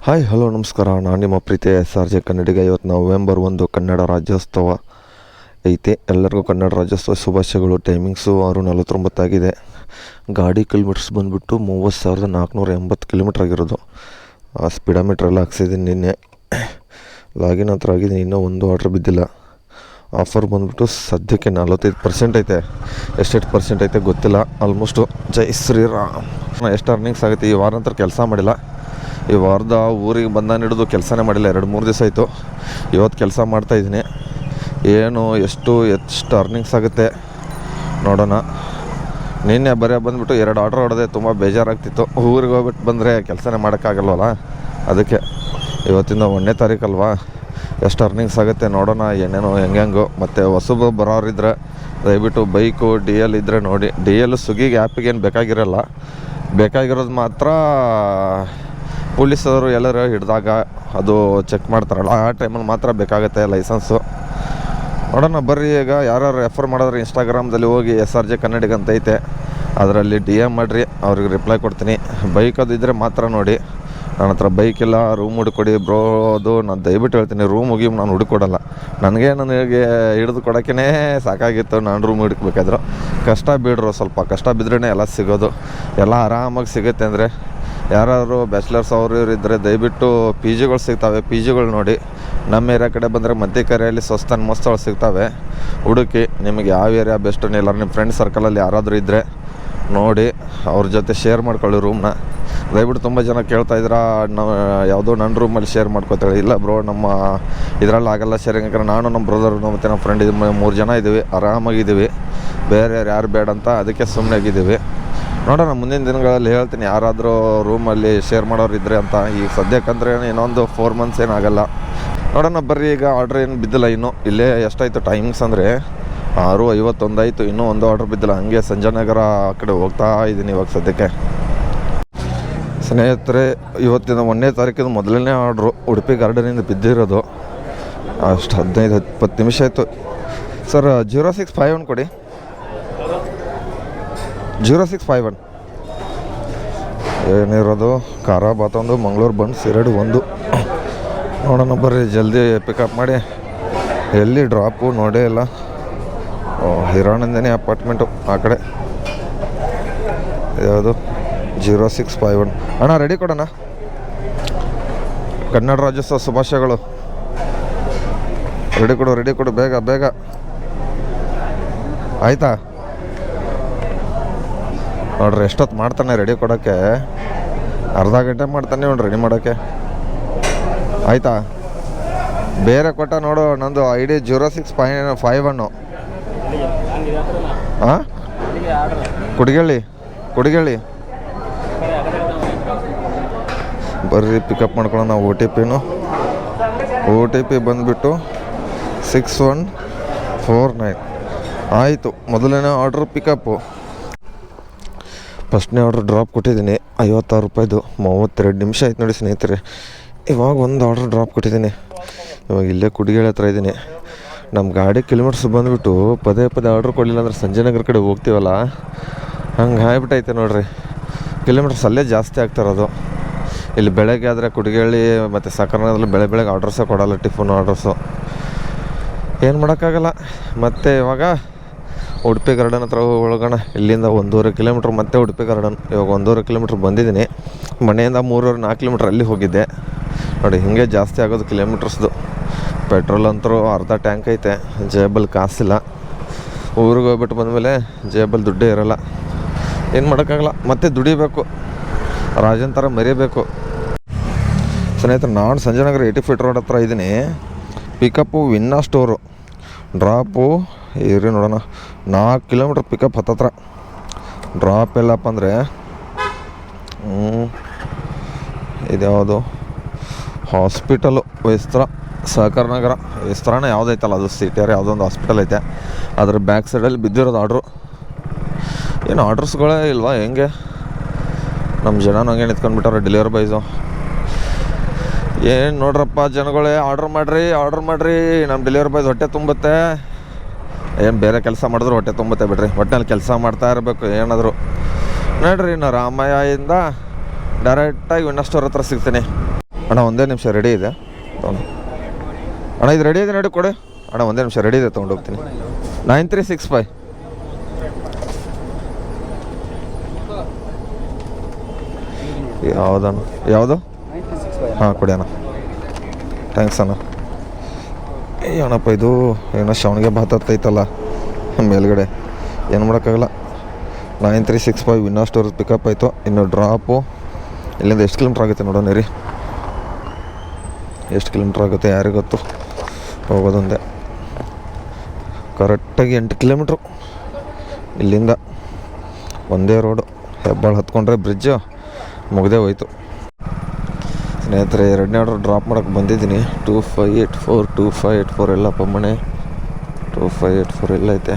Hi hello ನಮಸ್ಕಾರ. ನಾನು ನಿಮ್ಮ ಪ್ರೀತಿಯ SRJ ಕನ್ನಡಿಗ. ಇವತ್ತು ನವೆಂಬರ್ 1 ಕನ್ನಡ ರಾಜ್ಯೋತ್ಸವ ಐತೆ. ಎಲ್ಲರಿಗೂ ಕನ್ನಡ ರಾಜ್ಯೋತ್ಸವ ಶುಭಾಶಯಗಳು. ಟೈಮಿಂಗ್ಸು 6:49 ಆಗಿದೆ. ಗಾಡಿ ಕಿಲೋಮೀಟರ್ಸ್ ಬಂದುಬಿಟ್ಟು 30,480 ಕಿಲೋಮೀಟ್ರ್ ಆಗಿರೋದು. ಸ್ಪೀಡೋಮೀಟ್ರ್ ಎಲ್ಲ ಹಾಕ್ಸಿದ್ದೀನಿ ನಿನ್ನೆ. ಲಾಗಿನ್ ಹತ್ರ ಆಗಿದ್ದೀನಿ. ಇನ್ನೂ ಒಂದು ಆರ್ಡ್ರ್ ಬಿದ್ದಿಲ್ಲ. ಆಫರ್ ಬಂದುಬಿಟ್ಟು ಸದ್ಯಕ್ಕೆ 45% ಐತೆ. ಎಷ್ಟು ಪರ್ಸೆಂಟ್ ಐತೆ ಗೊತ್ತಿಲ್ಲ. ಆಲ್ಮೋಸ್ಟು ಜೈ ಶ್ರೀರಾಮ್. ಎಷ್ಟು ಅರ್ನಿಂಗ್ಸ್ ಆಗುತ್ತೆ ಈ ವಾರ ಅಂತ ಕೆಲಸ ಮಾಡಿಲ್ಲ. ಈ ವಾರದ ಊರಿಗೆ ಬಂದಾನ ಹಿಡಿದು ಕೆಲಸನೇ ಮಾಡಿಲ್ಲ. 2-3 ದಿವಸ ಆಯಿತು. ಇವತ್ತು ಕೆಲಸ ಮಾಡ್ತಾಯಿದ್ದೀನಿ. ಏನು ಎಷ್ಟು ಅರ್ನಿಂಗ್ಸ್ ಆಗುತ್ತೆ ನೋಡೋಣ. ನಿನ್ನೆ ಬಂದುಬಿಟ್ಟು 2 ಆರ್ಡ್ರ್ ಹೊಡೆದೆ. ತುಂಬ ಬೇಜಾರಾಗ್ತಿತ್ತು. ಊರಿಗೆ ಹೋಗ್ಬಿಟ್ಟು ಬಂದರೆ ಕೆಲಸನೇ ಮಾಡೋಕ್ಕಾಗಲ್ವಲ್ಲ. ಅದಕ್ಕೆ ಇವತ್ತಿಂದ 1ನೇ ತಾರೀಕಲ್ವಾ, ಎಷ್ಟು ಅರ್ನಿಂಗ್ಸ್ ಆಗುತ್ತೆ ನೋಡೋಣ. ಏನೇನೋ ಹೆಂಗೋ. ಮತ್ತು ಹೊಸಬು ಬರೋರಿದ್ರೆ ದಯವಿಟ್ಟು ಬೈಕು DL ಇದ್ದರೆ ನೋಡಿ. DL ಸ್ವಿಗ್ಗಿಗೆ ಆ್ಯಪಿಗೇನು ಬೇಕಾಗಿರೋಲ್ಲ. ಬೇಕಾಗಿರೋದು ಮಾತ್ರ ಪೊಲೀಸವರು ಎಲ್ಲರೂ ಹಿಡಿದಾಗ ಅದು ಚೆಕ್ ಮಾಡ್ತಾರಲ್ಲ, ಆ ಟೈಮಲ್ಲಿ ಮಾತ್ರ ಬೇಕಾಗುತ್ತೆ ಲೈಸೆನ್ಸು. ನೋಡೋಣ ಬರ್ರಿ. ಈಗ ಯಾರು ರೆಫರ್ ಮಾಡಿದ್ರೆ ಇನ್ಸ್ಟಾಗ್ರಾಮ್ದಲ್ಲಿ ಹೋಗಿ SRJ ಕನ್ನಡಿಗ ಅಂತ ಐತೆ, ಅದರಲ್ಲಿ DM ಮಾಡಿರಿ, ಅವ್ರಿಗೆ ರಿಪ್ಲೈ ಕೊಡ್ತೀನಿ. ಬೈಕ್ ಅದು ಇದ್ದರೆ ಮಾತ್ರ ನೋಡಿ. ನನ್ನ ಹತ್ರ ಬೈಕಿಲ್ಲ, ರೂಮ್ ಹುಡುಕೊಡಿ ಬ್ರೋ. ಅದು ನಾನು ದಯವಿಟ್ಟು ಹೇಳ್ತೀನಿ, ರೂಮ್ ಹೋಗಿ ನಾನು ಹುಡುಕೊಡಲ್ಲ. ನನಗೆ ಹಿಡಿದು ಕೊಡೋಕ್ಕೇ ಸಾಕಾಗಿತ್ತು. ನಾನು ರೂಮ್ ಹುಡುಕ್ಬೇಕಾದ್ರು ಕಷ್ಟ ಬಿಡ್ರು. ಸ್ವಲ್ಪ ಕಷ್ಟ ಬಿದ್ರೇ ಎಲ್ಲ ಸಿಗೋದು. ಎಲ್ಲ ಆರಾಮಾಗಿ ಸಿಗುತ್ತೆ. ಅಂದರೆ ಯಾರು ಬ್ಯಾಚುಲರ್ಸ್ ಅವರು ಇವರು ಇದ್ದರೆ ದಯವಿಟ್ಟು PGಗಳು ಸಿಗ್ತವೆ. PGಗಳು ನೋಡಿ. ನಮ್ಮ ಏರಿಯಾ ಕಡೆ ಬಂದರೆ ಮಧ್ಯಕರೆಯಲ್ಲಿ ಸ್ವಸ್ಥನ ಮಸ್ತಳು ಸಿಗ್ತವೆ. ಹುಡುಕಿ ನಿಮಗೆ ಯಾವ ಏರಿಯಾ ಬೆಸ್ಟ್ ಇಲ್ಲ, ನಿಮ್ಮ ಫ್ರೆಂಡ್ ಸರ್ಕಲಲ್ಲಿ ಯಾರಾದರೂ ಇದ್ದರೆ ನೋಡಿ, ಅವ್ರ ಜೊತೆ ಶೇರ್ ಮಾಡ್ಕೊಳ್ಳಿ ರೂಮ್ನ. ದಯವಿಟ್ಟು ತುಂಬ ಜನ ಕೇಳ್ತಾಯಿದ್ದೀರಾ, ನಾವು ಯಾವುದೋ ನನ್ನ ರೂಮಲ್ಲಿ ಶೇರ್ ಮಾಡ್ಕೋತಾಳೆ. ಇಲ್ಲ ಬ್ರೋ, ನಮ್ಮ ಇದರಲ್ಲಿ ಆಗಲ್ಲ ಶೇರಿಂಗ್. ಯಾಕಂದರೆ ನಾನು ನಮ್ಮ ಬ್ರದರ್ ಮತ್ತು ನಮ್ಮ ಫ್ರೆಂಡ್ 3 ಜನ ಇದ್ದೀವಿ, ಆರಾಮಾಗಿದ್ದೀವಿ. ಬೇರೆ ಯಾರು ಬೇಡ ಅಂತ ಅದಕ್ಕೆ ಸುಮ್ಮನೆ ಆಗಿದ್ದೀವಿ. ನೋಡೋಣ ಮುಂದಿನ ದಿನಗಳಲ್ಲಿ ಹೇಳ್ತೀನಿ ಯಾರಾದರೂ ರೂಮಲ್ಲಿ ಶೇರ್ ಮಾಡೋರು ಇದ್ದರೆ ಅಂತ. ಈಗ ಸದ್ಯಕ್ಕಂದ್ರೆ ಇನ್ನೊಂದು 4 ಮಂತ್ಸ್ ಏನಾಗಲ್ಲ. ನೋಡೋಣ ಬರ್ರಿ. ಈಗ ಆರ್ಡ್ರ್ ಏನು ಬಿದ್ದಿಲ್ಲ ಇನ್ನೂ. ಇಲ್ಲೇ ಎಷ್ಟಾಯಿತು ಟೈಮಿಂಗ್ಸ್ ಅಂದರೆ 6:51 ಆಯಿತು. ಇನ್ನೂ ಒಂದು ಆರ್ಡ್ರ್ ಬಿದ್ದಿಲ್ಲ. ಹಂಗೆ ಸಂಜಯನಗರ ಆ ಕಡೆ ಹೋಗ್ತಾ ಇದ್ದೀನಿ ಇವಾಗ ಸದ್ಯಕ್ಕೆ. ಸ್ನೇಹಿತರೆ, ಇವತ್ತಿನ 1ನೇ ತಾರೀಕಿದು ಮೊದಲನೇ ಆರ್ಡ್ರು ಉಡುಪಿ ಗಾರ್ಡನಿಂದ ಬಿದ್ದಿರೋದು. ಅಷ್ಟು 15-20 ನಿಮಿಷ ಆಯಿತು. ಸರ್ 0651 ಕೊಡಿ. 0651 ಏನಿರೋದು ಖಾರ ಬಾತ್ ಒಂದು, ಮಂಗಳೂರು ಬನ್ಸ್ 2 ನೋಡೋಣ ಬರ್ರಿ. ಜಲ್ದಿ ಪಿಕಪ್ ಮಾಡಿ. ಎಲ್ಲಿ ಡ್ರಾಪು ನೋಡೇ ಇಲ್ಲ. ಹಿರಾನಂದಿನಿ ಅಪಾರ್ಟ್ಮೆಂಟು ಆ ಕಡೆ. ಯಾವುದು 0651 ಅಣ್ಣ ರೆಡಿ ಕೊಡೋಣ. ಕನ್ನಡ ರಾಜ್ಯೋತ್ಸವ ಶುಭಾಶಯಗಳು. ರೆಡಿ ಕೊಡು ಬೇಗ ಆಯಿತಾ? ನೋಡ್ರಿ ಎಷ್ಟೊತ್ತು ಮಾಡ್ತಾನೆ ರೆಡಿ ಕೊಡೋಕ್ಕೆ. ಅರ್ಧ ಗಂಟೆ ಮಾಡ್ತಾನೆ ನೋಡ್ರಿ ರೆಡಿ ಮಾಡೋಕ್ಕೆ. ಆಯಿತಾ? ಬೇರೆ ಕೊಟ್ಟ ನೋಡು. ನಂದು ID 0651. ಹಾಂ, ಕುಡಿಗೇಳಿ ಬರ್ರಿ ಪಿಕಪ್ ಮಾಡ್ಕೊಳ್ಳೋಣ. OTP ಬಂದುಬಿಟ್ಟು 6149 ಆಯಿತು. ಮೊದಲನೇ ಆರ್ಡ್ರು ಪಿಕಪ್ಪು. ಫಸ್ಟ್ನೇ ಆರ್ಡ್ರ್ ಡ್ರಾಪ್ ಕೊಟ್ಟಿದ್ದೀನಿ 56 ರೂಪಾಯಿದು. 32 ನಿಮಿಷ ಆಯ್ತು ನೋಡಿ ಸ್ನೇಹಿತರೆ. ಇವಾಗ ಒಂದು ಆರ್ಡ್ರ್ ಡ್ರಾಪ್ ಕೊಟ್ಟಿದ್ದೀನಿ. ಇವಾಗ ಇಲ್ಲೇ ಕುಡಿಗೇಳಿ ಹತ್ರ ಇದ್ದೀನಿ. ನಮ್ಮ ಗಾಡಿ ಕಿಲೋಮೀಟರ್ಸ್ ಬಂದುಬಿಟ್ಟು ಪದೇ ಆರ್ಡ್ರ್ ಕೊಡಲಿಲ್ಲ ಅಂದರೆ ಸಂಜಯನಗರ ಕಡೆ ಹೋಗ್ತೀವಲ್ಲ, ಹಂಗೆ ಆಗ್ಬಿಟ್ಟೈತೆ ನೋಡ್ರಿ. ಕಿಲೋಮೀಟರ್ಸ್ ಅಲ್ಲೇ ಜಾಸ್ತಿ ಆಗ್ತಾಯಿರೋದು. ಇಲ್ಲಿ ಬೆಳಗ್ಗೆ ಆದರೆ ಕುಡಿಗೇಳಿ ಮತ್ತು ಸಕರ್ನಗರದಲ್ಲಿ ಬೆಳಗ್ಗೆ ಆರ್ಡ್ರಸ್ಸೇ ಕೊಡೋಲ್ಲ, ಟಿಫನ್ ಆರ್ಡ್ರಸ್ಸು. ಏನು ಮಾಡೋಕ್ಕಾಗಲ್ಲ. ಮತ್ತು ಇವಾಗ ಉಡುಪಿ ಗಾರ್ಡನ್ ಹತ್ರ ಹೋಗೋಣ. ಇಲ್ಲಿಂದ 1.5 ಕಿಲೋಮೀಟ್ರ್ ಮತ್ತೆ ಉಡುಪಿ ಗಾರ್ಡನ್. ಇವಾಗ 1.5 ಕಿಲೋಮೀಟ್ರ್ ಬಂದಿದ್ದೀನಿ. ಮನೆಯಿಂದ 3-4 ಕಿಲೋಮೀಟ್ರ್ ಅಲ್ಲಿ ಹೋಗಿದ್ದೆ ನೋಡಿ. ಹಿಂಗೆ ಜಾಸ್ತಿ ಆಗೋದು ಕಿಲೋಮೀಟರ್ಸ್ದು. ಪೆಟ್ರೋಲ್ ಅಂತರೂ ಅರ್ಧ ಟ್ಯಾಂಕ್ ಐತೆ. ಜೇಬಲ್ಲಿ ಕಾಸಿಲ್ಲ. ಊರಿಗೆ ಹೋಗ್ಬಿಟ್ಟು ಬಂದಮೇಲೆ ಜೇಬಲ್ಲಿ ದುಡ್ಡೇ ಇರೋಲ್ಲ. ಏನು ಮಾಡೋಕ್ಕಾಗಲ್ಲ. ಮತ್ತೆ ದುಡಿಬೇಕು. ರಾಜನ್ ಥರ ಮರಿಬೇಕು. ಸ್ನೇಹಿತರೆ, ನಾನು ಸಂಜಯನಗರ 80 ಫೀಟ್ ರೋಡ್ ಹತ್ರ ಇದ್ದೀನಿ. Pickup ವಿನ್ನಾ store. ಡ್ರಾಪು ಇರಿ ನೋಡೋಣ 4 ಕಿಲೋಮೀಟ್ರ್ ಪಿಕಪ್ ಹತ್ತತ್ರ. ಡ್ರಾಪ್ ಎಲ್ಲಪ್ಪ ಅಂದರೆ ಇದ್ಯಾವುದು ಹಾಸ್ಪಿಟಲು ವೈಸ್ತ್ರ ಸಹಕಾರ ನಗರ ವೈಸ್ತ್ರನೇ ಯಾವುದೈತಲ್ಲ ಅದು ಸಿಟಿಯಾರ ಯಾವುದೊಂದು ಹಾಸ್ಪಿಟಲ್ ಐತೆ. ಅದ್ರ ಬ್ಯಾಕ್ ಸೈಡಲ್ಲಿ ಬಿದ್ದಿರೋದು ಆರ್ಡ್ರು. ಏನು ಆರ್ಡ್ರಸ್ಗಳೇ ಇಲ್ವಾ ಹೆಂಗೆ? ನಮ್ಮ ಜನ ಹಂಗೆ ನಿಂತ್ಕೊಂಡ್ಬಿಟ್ಟಾರೆ ಡೆಲಿವರಿ ಬಾಯ್ಸು. ಏನು ನೋಡ್ರಪ್ಪ ಜನಗಳೇ, ಆರ್ಡ್ರ್ ಮಾಡಿರಿ. ನಮ್ಮ ಡೆಲಿವರಿ ಬಾಯ್ಸ್ ಹೊಟ್ಟೆ ತುಂಬುತ್ತೆ. ಏನು ಬೇರೆ ಕೆಲಸ ಮಾಡಿದ್ರು ಹೊಟ್ಟೆ ತುಂಬುತ್ತೆ ಬಿಡ್ರಿ. ಒಟ್ಟಿನಲ್ಲಿ ಕೆಲಸ ಮಾಡ್ತಾ ಇರಬೇಕು ಏನಾದರೂ. ನೋಡ್ರಿ, ನಾನು ರಾಮಯ್ಯಿಂದ ಡೈರೆಕ್ಟಾಗಿ ವಿನ್ನಾ ಸ್ಟೋರ್ ಹತ್ರ ಸಿಗ್ತೀನಿ. ಅಣ್ಣ ಒಂದೇ ನಿಮಿಷ ರೆಡಿ ಇದೆ ತೊಗೊಂಡು. ಅಣ್ಣ ಇದು ರೆಡಿ ಇದೆ ನೋಡಿ ಕೊಡೆ. ಅಣ್ಣ ಒಂದೇ ನಿಮಿಷ ರೆಡಿ ಇದೆ ತೊಗೊಂಡು ಹೋಗ್ತೀನಿ. 9365 ಯಾವುದಣ್ಣ ಯಾವುದು? ಹಾಂ ಕೊಡಿ ಅಣ್ಣ. ಥ್ಯಾಂಕ್ಸ್ ಅಣ್ಣ. ಏನಪ್ಪ ಇದು ಏನೋ ಶಾವಿಗೆ ಭಾತ್ ಹತ್ತೈತಲ್ಲ ಮೇಲ್ಗಡೆ, ಏನು ಮಾಡೋಕ್ಕಾಗಲ್ಲ. 9365 ವಿನ್ನಾ ಸ್ಟೋರ್ ಪಿಕಪ್ ಆಯಿತು. ಇನ್ನು ಡ್ರಾಪು ಇಲ್ಲಿಂದ ಎಷ್ಟು ಕಿಲೋಮೀಟ್ರ್ ಆಗುತ್ತೆ ನೋಡೋಣ ರೀ. ಎಷ್ಟು ಕಿಲೋಮೀಟ್ರ್ ಆಗುತ್ತೆ ಯಾರಿಗೆ ಗೊತ್ತು. ಹೋಗೋದೊಂದೇ ಕರೆಕ್ಟಾಗಿ 8 ಕಿಲೋಮೀಟ್ರು ಇಲ್ಲಿಂದ. ಒಂದೇ ರೋಡು. ಹೆಬ್ಬಾಳು ಹತ್ಕೊಂಡ್ರೆ ಬ್ರಿಡ್ಜು ಮುಗ್ದೇ ಹೋಯ್ತು. ಸ್ನೇಹಿತರೆ, ಎರಡನೇ ಆರ್ಡ್ರ್ ಡ್ರಾಪ್ ಮಾಡೋಕ್ಕೆ ಬಂದಿದ್ದೀನಿ. 2584 ಎಲ್ಲಪ್ಪ ಮನೆ. 2584 ಎಲ್ಲೈತೆ.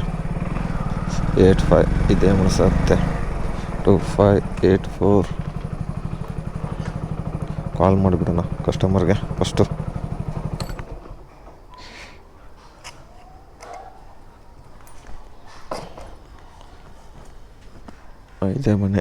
85 ಇದೇ ಮುನ್ಸತ್ತೆ. 2584 ಕಾಲ್ ಮಾಡಿಬಿಡೋಣ ಕಸ್ಟಮರ್ಗೆ ಫಸ್ಟು. ಇದೇ ಮನೆ.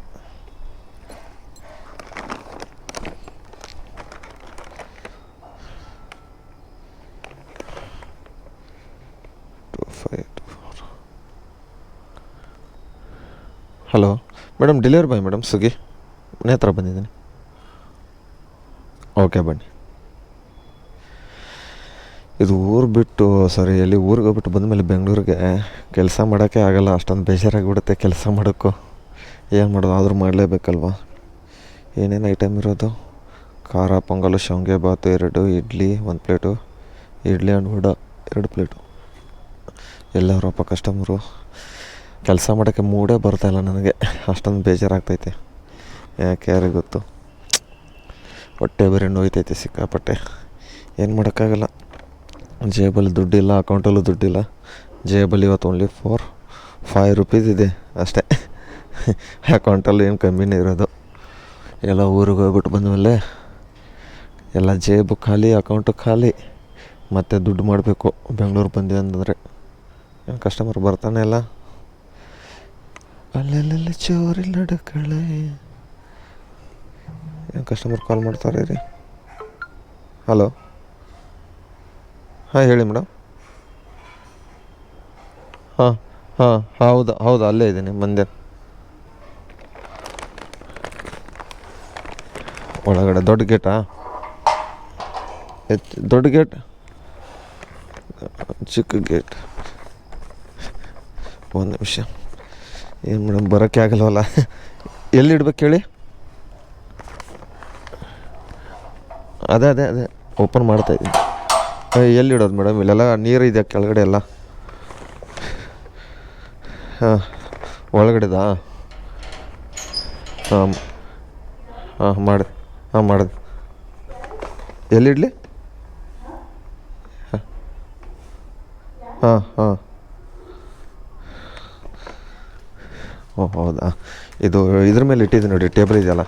Hello madam, delivery boy madam, Swiggy ಮನೆ ಹತ್ರ ಬಂದಿದ್ದೀನಿ. ಓಕೆ ಬನ್ನಿ. ಇದು ಊರು ಬಿಟ್ಟು ಎಲ್ಲಿ ಊರಿಗೆ ಹೋಗ್ಬಿಟ್ಟು ಬಂದಮೇಲೆ ಬೆಂಗಳೂರಿಗೆ ಕೆಲಸ ಮಾಡೋಕ್ಕೆ ಆಗಲ್ಲ. ಅಷ್ಟೊಂದು ಬೇಜಾರಾಗಿಬಿಡುತ್ತೆ ಕೆಲಸ ಮಾಡೋಕ್ಕೂ. ಏನು ಮಾಡೋದು, ಆದರೂ ಮಾಡಲೇಬೇಕಲ್ವ. ಏನೇನು ಐಟಮ್ ಇರೋದು? ಖಾರ ಪೊಂಗಲು, ಶಾವಿಗೆ ಬಾತು 2, idli 1 plate, idli and vada 2 plate. ಎಲ್ಲರಪ್ಪ ಕಸ್ಟಮರು. ಕೆಲಸ ಮಾಡೋಕ್ಕೆ ಮೂಡೇ ಬರ್ತಾಯಿಲ್ಲ ನನಗೆ. ಅಷ್ಟೊಂದು ಬೇಜಾರಾಗ್ತೈತೆ. ಯಾಕೆ ಯಾರಿಗೆ ಗೊತ್ತು. ಹೊಟ್ಟೆ ಬೇರೆ ನೋಯ್ತೈತೆ ಸಿಕ್ಕಾಪಟ್ಟೆ. ಏನು ಮಾಡೋಕ್ಕಾಗಲ್ಲ. ಜೇಬಲ್ಲಿ ದುಡ್ಡಿಲ್ಲ, ಅಕೌಂಟಲ್ಲೂ ದುಡ್ಡಿಲ್ಲ. ಜೇಬಲ್ಲಿ ಇವತ್ತು ಓನ್ಲಿ 5 ರೂಪೀಸ್ ಇದೆ ಅಷ್ಟೇ. ಅಕೌಂಟಲ್ಲಿ ಏನು ಕಮ್ಮಿನೇ ಇರೋದು. ಎಲ್ಲ ಊರಿಗೆ ಹೋಗ್ಬಿಟ್ಟು ಬಂದಮೇಲೆ ಎಲ್ಲ ಜೇಬು ಖಾಲಿ, ಅಕೌಂಟು ಖಾಲಿ. ಮತ್ತೆ ದುಡ್ಡು ಮಾಡಬೇಕು ಬೆಂಗಳೂರು ಬಂದೆ ಅಂತಂದರೆ. ಕಸ್ಟಮರ್ ಬರ್ತಾನೆ ಇಲ್ಲ. ಅಲ್ಲೆಲ್ಲ ಚೋರಿ ನಡುಕಳೆ. ಏನು ಕಸ್ಟಮರ್ ಕಾಲ್ ಮಾಡ್ತಾರೆ ರೀ. ಹಲೋ, ಹಾಂ ಹೇಳಿ ಮೇಡಮ್. ಹಾಂ ಹಾಂ ಹೌದು ಅಲ್ಲೇ ಇದ್ದೀನಿ ಬಂದೆ. ಒಳಗಡೆ ದೊಡ್ಡ ಗೇಟಾ? ದೊಡ್ಡ ಗೇಟ್, ಚಿಕ್ಕ ಗೇಟ್. ಒಂದು ನಿಮಿಷ. ಏನು ಮೇಡಮ್ ಬರೋಕ್ಕೆ ಆಗಲ್ವಲ್ಲ. ಎಲ್ಲಿ ಇಡ್ಬೇಕು ಹೇಳಿ? ಅದೇ ಓಪನ್ ಮಾಡ್ತಾಯಿದ್ದೀನಿ. ಎಲ್ಲಿ ಇಡೋದು ಮೇಡಮ್? ಇಲ್ಲೆಲ್ಲ ನೀರು ಇದೆ ಕೆಳಗಡೆ ಎಲ್ಲ. ಹಾಂ ಒಳಗಡೆದಾ? ಹಾಂ ಮಾಡಿದೆ. ಎಲ್ಲಿಡಲಿ? ಹಾಂ ಓ ಹೌದಾ. ಇದು ಇದ್ರ ಮೇಲೆ ಇಟ್ಟಿದ್ದೀನಿ ನೋಡಿ, ಟೇಬಲ್ ಇದೆಯಲ್ಲ.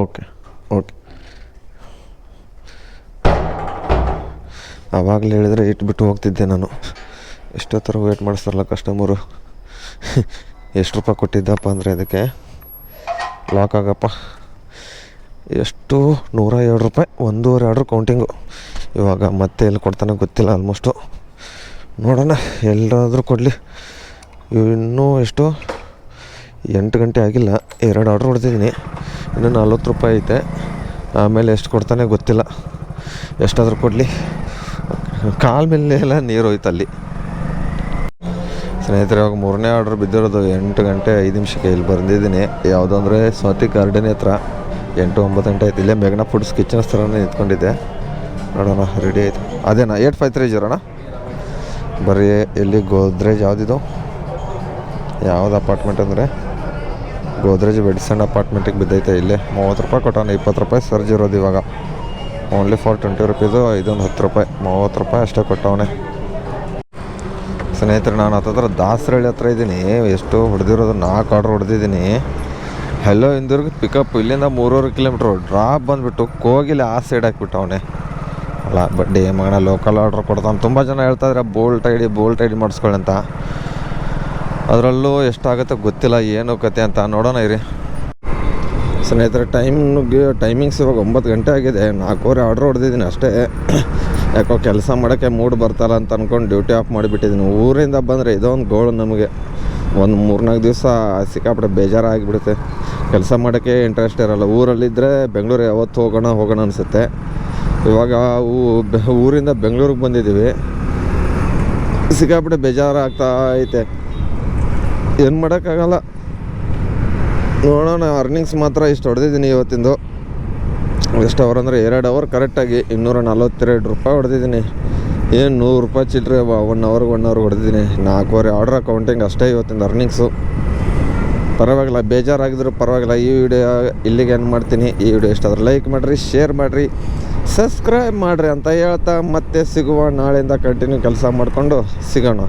ಓಕೆ ಆವಾಗಲೇ ಹೇಳಿದರೆ ಇಟ್ಬಿಟ್ಟು ಹೋಗ್ತಿದ್ದೆ ನಾನು. ಎಷ್ಟೊತ್ತರ ವೇಟ್ ಮಾಡಿಸ್ತಾರಲ್ಲ ಕಸ್ಟಮರು. ಎಷ್ಟು ರೂಪಾಯಿ ಕೊಟ್ಟಿದ್ದಪ್ಪ ಅಂದರೆ ಅದಕ್ಕೆ ಲಾಕ್ ಆಗಪ್ಪ. ಎಷ್ಟು 102 ರೂಪಾಯಿ, 1.5 ಆರ್ಡ್ರ್ ಕೌಂಟಿಂಗು. ಇವಾಗ ಮತ್ತೆ ಎಲ್ಲಿ ಕೊಡ್ತಾನೆ ಗೊತ್ತಿಲ್ಲ. ಆಲ್ಮೋಸ್ಟು ನೋಡೋಣ, ಎಲ್ಲಾದರೂ ಕೊಡಲಿ. ಇನ್ನೂ ಎಷ್ಟು 8 ಗಂಟೆ ಆಗಿಲ್ಲ. 2 ಆರ್ಡ್ರ್ ಹೊಡೆದಿದ್ದೀನಿ. ಇನ್ನೂ 40 ರೂಪಾಯಿ ಐತೆ. ಆಮೇಲೆ ಎಷ್ಟು ಕೊಡ್ತಾನೆ ಗೊತ್ತಿಲ್ಲ. ಎಷ್ಟಾದರೂ ಕೊಡಲಿ. ಕಾಲ ಮೇಲೆ ಎಲ್ಲ ನೀರು ಹೋಯ್ತಲ್ಲಿ. ಸ್ನೇಹಿತರೆ, ಇವಾಗ 3ನೇ ಆರ್ಡ್ರ್ ಬಿದ್ದಿರೋದು 8 ಗಂಟೆ 5 ನಿಮಿಷಕ್ಕೆ. ಇಲ್ಲಿ ಬಂದಿದ್ದೀನಿ. ಯಾವುದೋ ಅಂದರೆ ಸ್ವಾತಿ ಗಾರ್ಡನ್ ಹತ್ರ. 8-9 ಗಂಟೆ ಆಯ್ತು. ಇಲ್ಲೇ ಮೇಘನಾ ಫುಡ್ಸ್ ಕಿಚನ್ ಹತ್ರನೇ ನಿಂತ್ಕೊಂಡಿದ್ದೆ. ನೋಡೋಣ, ರೆಡಿ ಆಯಿತು. ಅದೇನಾ 8530 ಅಣ್ಣ? ಬರೀ ಎಲ್ಲಿ ಗೋದ್ರೇಜ್ ಯಾವುದಿದು? ಯಾವ್ದು ಅಪಾರ್ಟ್ಮೆಂಟ್ ಅಂದರೆ ಗೋದ್ರೇಜ್ ವೆಡ್ಸನ್ ಅಪಾರ್ಟ್ಮೆಂಟಿಗೆ ಬಿದ್ದೈತೆ. ಇಲ್ಲೇ 30 ರೂಪಾಯಿ ಕೊಟ್ಟವನೆ. 20 ರೂಪಾಯಿ ಸರ್ಜ್ ಇರೋದು ಇವಾಗ. Only for 20 rupees. ಇದೊಂದು 10 ರೂಪಾಯಿ, 30 ರೂಪಾಯಿ ಅಷ್ಟೇ ಕೊಟ್ಟವನೆ. ಸ್ನೇಹಿತರೆ, ನಾನು ಹತ್ತಿರ ದಾಸರಳ್ಳಿ ಹತ್ರ ಇದ್ದೀನಿ. ಎಷ್ಟು ಹೊಡೆದಿರೋದು? 4 ಆರ್ಡ್ರ್ ಹೊಡೆದಿದ್ದೀನಿ. ಹೆಲ್ಲೋ ಇಂದೂರ್ಗೆ ಪಿಕಪ್. ಇಲ್ಲಿಂದ 3.5 ಕಿಲೋಮೀಟ್ರು. ಡ್ರಾಪ್ ಬಂದುಬಿಟ್ಟು ಕೋಗಿಲೆ ಆ ಸೈಡ್ ಹಾಕ್ಬಿಟ್ಟವನೆ. ಅಲ್ಲ ಬಡ್ಡಿ ಮಗನ ಲೋಕಲ್ ಆರ್ಡ್ರ್ ಕೊಡ್ತಾನೆ. ತುಂಬ ಜನ ಹೇಳ್ತಾಯಿದ್ರೆ ಬೋಲ್ಟ್ ಐಡಿ ಮಾಡಿಸ್ಕೊಳ್ಳಿ ಅಂತ. ಅದರಲ್ಲೂ ಎಷ್ಟಾಗುತ್ತೆ ಗೊತ್ತಿಲ್ಲ, ಏನು ಕತೆ ಅಂತ. ನೋಡೋಣ ಇರಿ. ಸ್ನೇಹಿತರೆ ಟೈಮಿಂಗ್ಸ್ ಇವಾಗ 9 ಗಂಟೆ ಆಗಿದೆ. 4:15 ಆರ್ಡ್ರ್ ಹೊಡೆದಿದ್ದೀನಿ ಅಷ್ಟೇ. ಯಾಕೋ ಕೆಲಸ ಮಾಡೋಕ್ಕೆ ಮೂಡ್ ಬರ್ತಾಯಿಲ್ಲ ಅಂತ ಅಂದ್ಕೊಂಡು ಡ್ಯೂಟಿ ಆಫ್ ಮಾಡಿಬಿಟ್ಟಿದ್ದೀನಿ. ಊರಿಂದ ಬಂದರೆ ಇದೊಂದು ಗೋಳು ನಮಗೆ. ಒಂದು 3-4 ದಿವಸ ಸಿಕ್ಕಾಪಟ್ಟೆ ಬೇಜಾರಾಗಿಬಿಡುತ್ತೆ. ಕೆಲಸ ಮಾಡೋಕ್ಕೆ ಇಂಟ್ರೆಸ್ಟ್ ಇರೋಲ್ಲ. ಊರಲ್ಲಿದ್ದರೆ ಬೆಂಗಳೂರು ಯಾವತ್ತು ಹೋಗೋಣ ಅನಿಸುತ್ತೆ. ಇವಾಗ ಊರಿಂದ ಬೆಂಗಳೂರಿಗೆ ಬಂದಿದ್ದೀವಿ. ಸಿಕ್ಕಾಪಟ್ಟೆ ಬೇಜಾರಾಗ್ತಾ ಐತೆ. ಏನು ಮಾಡೋಕ್ಕಾಗಲ್ಲ. ನೋಡೋಣ. ಅರ್ನಿಂಗ್ಸ್ ಮಾತ್ರ ಇಷ್ಟು ಹೊಡೆದಿದ್ದೀನಿ ಇವತ್ತಿಂದು. ಎಷ್ಟು ಅವರ್ ಅಂದರೆ 2 ಅವರ್ ಕರೆಕ್ಟಾಗಿ 242 ರೂಪಾಯಿ ಹೊಡೆದಿದ್ದೀನಿ. ಏನು 100 ರೂಪಾಯಿ ಚಿಲ್ಲರೆ 1 ಅವರ್ಗೆ ಹೊಡೆದಿದ್ದೀನಿ. 4:15 ಆರ್ಡ್ರ್ ಅಕೌಂಟಿಂಗ್ ಅಷ್ಟೇ ಇವತ್ತಿಂದ ಅರ್ನಿಂಗ್ಸು. ಪರವಾಗಿಲ್ಲ, ಬೇಜಾರಾಗಿದ್ರು ಪರವಾಗಿಲ್ಲ. ಈ ವಿಡಿಯೋ ಇಲ್ಲಿಗೆ ಏನು ಮಾಡ್ತೀನಿ. ಈ ವಿಡಿಯೋ ಇಷ್ಟ ಆದರೆ ಲೈಕ್ ಮಾಡಿರಿ, ಶೇರ್ ಮಾಡಿರಿ, ಸಬ್ಸ್ಕ್ರೈಬ್ ಮಾಡಿರಿ ಅಂತ ಹೇಳ್ತಾ ಮತ್ತೆ ಸಿಗುವ. ನಾಳೆಯಿಂದ ಕಂಟಿನ್ಯೂ ಕೆಲಸ ಮಾಡಿಕೊಂಡು ಸಿಗೋಣ.